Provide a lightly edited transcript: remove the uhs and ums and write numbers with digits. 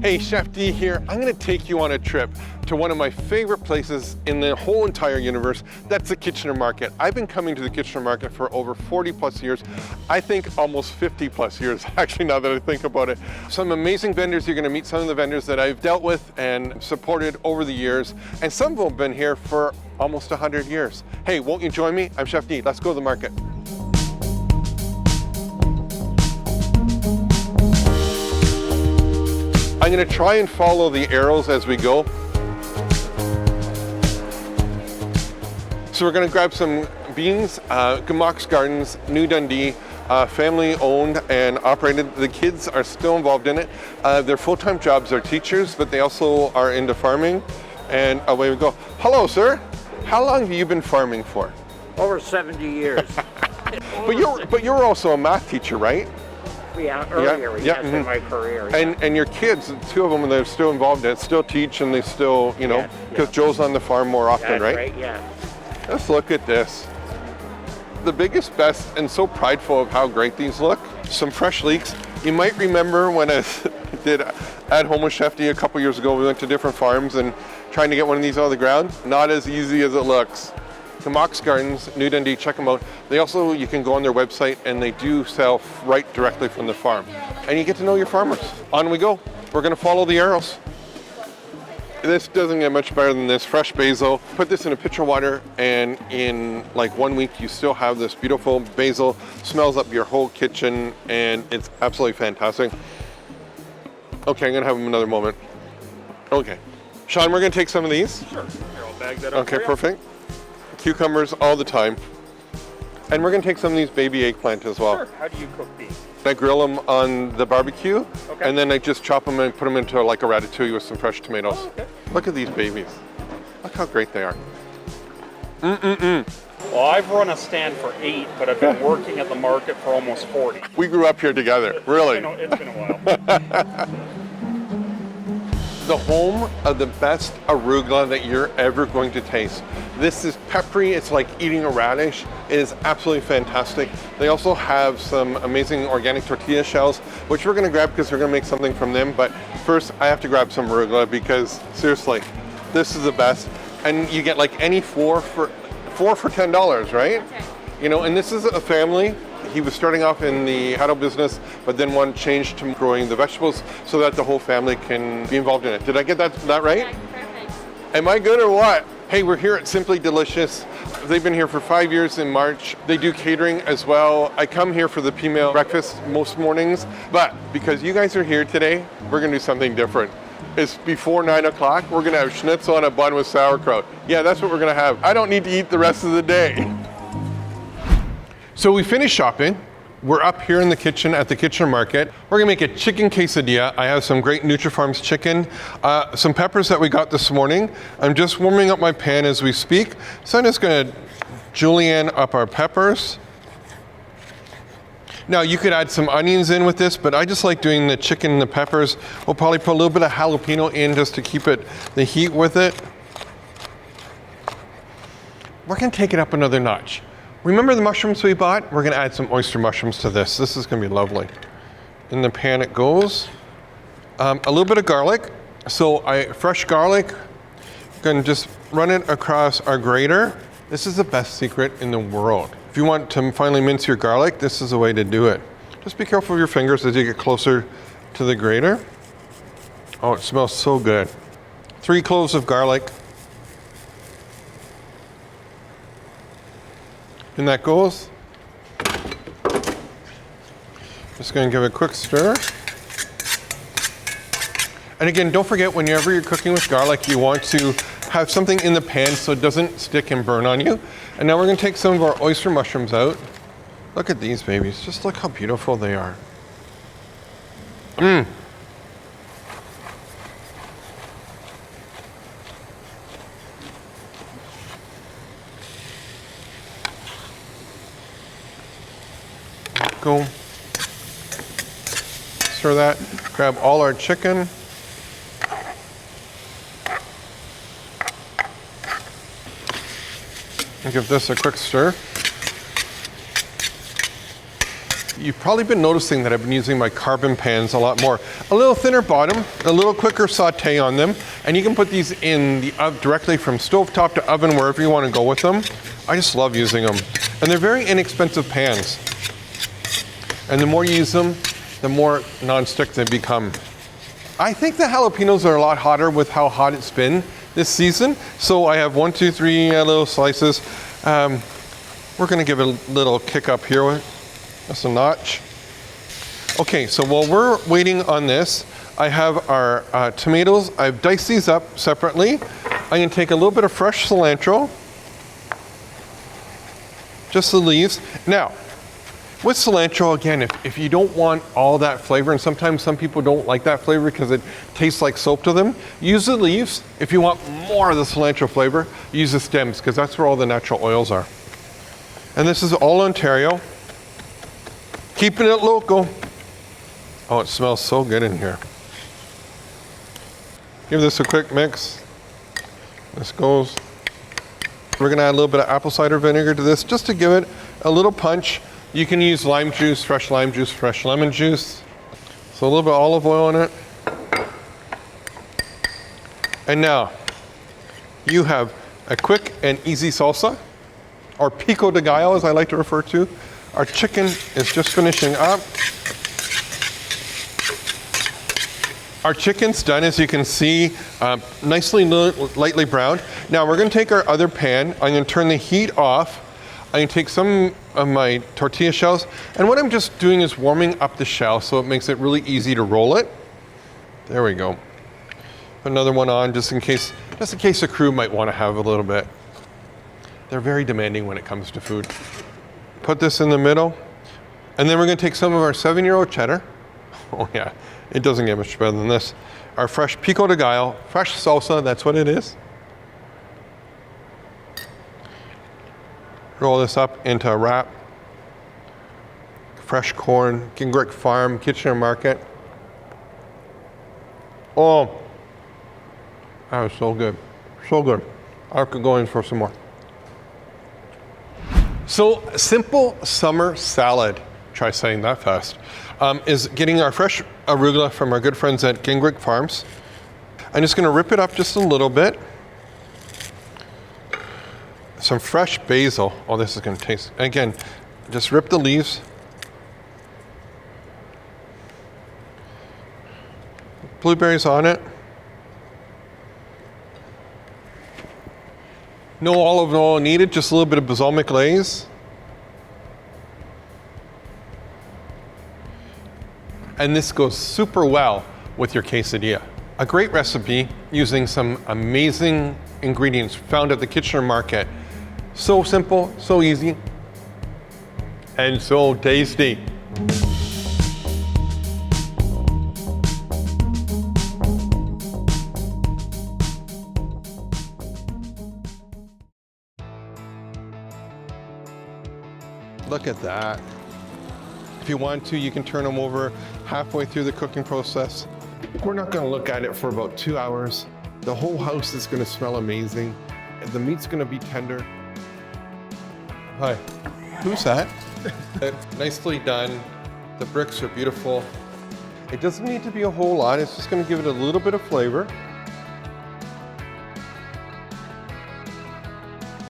Hey, Chef D here. I'm gonna take you on a trip to one of my favorite places in the whole entire universe. That's the Kitchener Market. I've been coming to the Kitchener Market for over 40 plus years. I think almost 50 plus years, actually, now that I think about it. Some amazing vendors. You're gonna meet some of the vendors that I've dealt with and supported over the years. And some of them have been here for almost 100 years. Hey, won't you join me? I'm Chef D. Let's go to the market. I'm gonna try and follow the arrows as we go. So we're gonna grab some beans, Gamox Gardens, New Dundee, family owned and operated. The kids are still involved in it. Their full-time jobs are teachers, but they also are into farming. And away we go. Hello, sir. How long have you been farming for? Over 70 years. But you're also a math teacher, right? Yeah, earlier, yes, in my career. Yeah. And your kids, two of them, they're still involved in it, still teach, and they still, you know, because Joe's on the farm more often, That's right? Yeah. Let's look at this. The biggest, best, and so prideful of how great these look. Some fresh leeks. You might remember when I did at home with Chef D a couple years ago, we went to different farms and trying to get one of these out of the ground. Not as easy as it looks. Gamox Gardens, New Dundee, check them out. They also, you can go on their website and they do sell right directly from the farm. And you get to know your farmers. On we go. We're gonna follow the arrows. This doesn't get much better than this. Fresh basil. Put this in a pitcher of water and in like 1 week you still have this beautiful basil. Smells up your whole kitchen and it's absolutely fantastic. Okay, I'm gonna have them another moment. Okay. Sean, we're gonna take some of these. Sure. Here, I'll bag that up. Okay, perfect. Cucumbers all the time. And we're gonna take some of these baby eggplant as well. Sure. How do you cook these? I grill them on the barbecue, Okay. and then I just chop them and put them into like a ratatouille with some fresh tomatoes. Oh, okay. Look at these babies. Look how great they are. Well, I've run a stand for 8, but I've been working at the market for almost 40. We grew up here together, really. It's been a while. The home of the best arugula that you're ever going to taste. This is peppery, it's like eating a radish. It is absolutely fantastic. They also have some amazing organic tortilla shells, which we're gonna grab because we're gonna make something from them. But first, I have to grab some arugula because seriously, this is the best. And you get like any four for $10, right? Okay. You know, and this is a family. He was starting off in the cattle business, but then one changed to growing the vegetables so that the whole family can be involved in it. Did I get that right? Yeah, perfect. Am I good or what? Hey, we're here at Simply Delicious. They've been here for 5 years in March. They do catering as well. I come here for the female breakfast most mornings, but because you guys are here today, we're gonna do something different. It's before 9 o'clock. We're gonna have schnitzel on a bun with sauerkraut. Yeah, that's what we're gonna have. I don't need to eat the rest of the day. So we finished shopping. We're up here in the kitchen at the Kitchener Market. We're gonna make a chicken quesadilla. I have some great Nutrifarms chicken, some peppers that we got this morning. I'm just warming up my pan as we speak. So I'm just gonna julienne up our peppers. Now you could add some onions in with this, but I just like doing the chicken and the peppers. We'll probably put a little bit of jalapeno in just to keep the heat with it. We're gonna take it up another notch. Remember the mushrooms we bought? We're gonna add some oyster mushrooms to this. This is gonna be lovely. In the pan it goes. A little bit of garlic. So fresh garlic, gonna just run it across our grater. This is the best secret in the world. If you want to finally mince your garlic, this is the way to do it. Just be careful of your fingers as you get closer to the grater. Oh, it smells so good. 3 cloves of garlic. And that goes. Just gonna give it a quick stir. And again, don't forget whenever you're cooking with garlic, you want to have something in the pan so it doesn't stick and burn on you. And now we're gonna take some of our oyster mushrooms out. Look at these babies, just look how beautiful they are. Go. Stir that, grab all our chicken. And give this a quick stir. You've probably been noticing that I've been using my carbon pans a lot more. A little thinner bottom, a little quicker saute on them, and you can put these in the directly from stovetop to oven, wherever you want to go with them. I just love using them. And they're very inexpensive pans. And the more you use them, the more non-stick they become. I think the jalapenos are a lot hotter with how hot it's been this season. So I have 1, 2, 3 little slices. We're gonna give it a little kick up here with just a notch. Okay, so while we're waiting on this, I have our tomatoes. I've diced these up separately. I'm gonna take a little bit of fresh cilantro, just the leaves. Now, with cilantro, again, if you don't want all that flavor, and sometimes some people don't like that flavor because it tastes like soap to them, use the leaves. If you want more of the cilantro flavor, use the stems, because that's where all the natural oils are. And this is all Ontario. Keeping it local. Oh, it smells so good in here. Give this a quick mix. This goes. We're gonna add a little bit of apple cider vinegar to this just to give it a little punch. You can use lime juice, fresh lemon juice. So a little bit of olive oil in it. And now, you have a quick and easy salsa, or pico de gallo as I like to refer to. Our chicken is just finishing up. Our chicken's done, as you can see, nicely lightly browned. Now we're gonna take our other pan. I'm gonna turn the heat off. I'm gonna take some of my tortilla shells, and what I'm just doing is warming up the shell so it makes it really easy to roll it. There we go. Put another one on just in case the crew might wanna have a little bit. They're very demanding when it comes to food. Put this in the middle, and then we're gonna take some of our 7-year-old cheddar. Oh yeah, it doesn't get much better than this. Our fresh pico de gallo, fresh salsa, that's what it is. Roll this up into a wrap. Fresh corn, Gingrich Farm, Kitchener Market. Oh, that was so good, so good. I could go in for some more. So, simple summer salad, try saying that fast, is getting our fresh arugula from our good friends at Gingrich Farms. I'm just gonna rip it up just a little bit. Some fresh basil. Oh, this is gonna taste, again, just rip the leaves. Blueberries on it. No olive oil needed, just a little bit of balsamic glaze. And this goes super well with your quesadilla. A great recipe using some amazing ingredients found at the Kitchener Market. So simple, so easy, and so tasty. Look at that. If you want to, you can turn them over halfway through the cooking process. We're not gonna look at it for about 2 hours. The whole house is gonna smell amazing. The meat's gonna be tender. Hi, who's that? Nicely done. The bricks are beautiful. It doesn't need to be a whole lot. It's just gonna give it a little bit of flavor.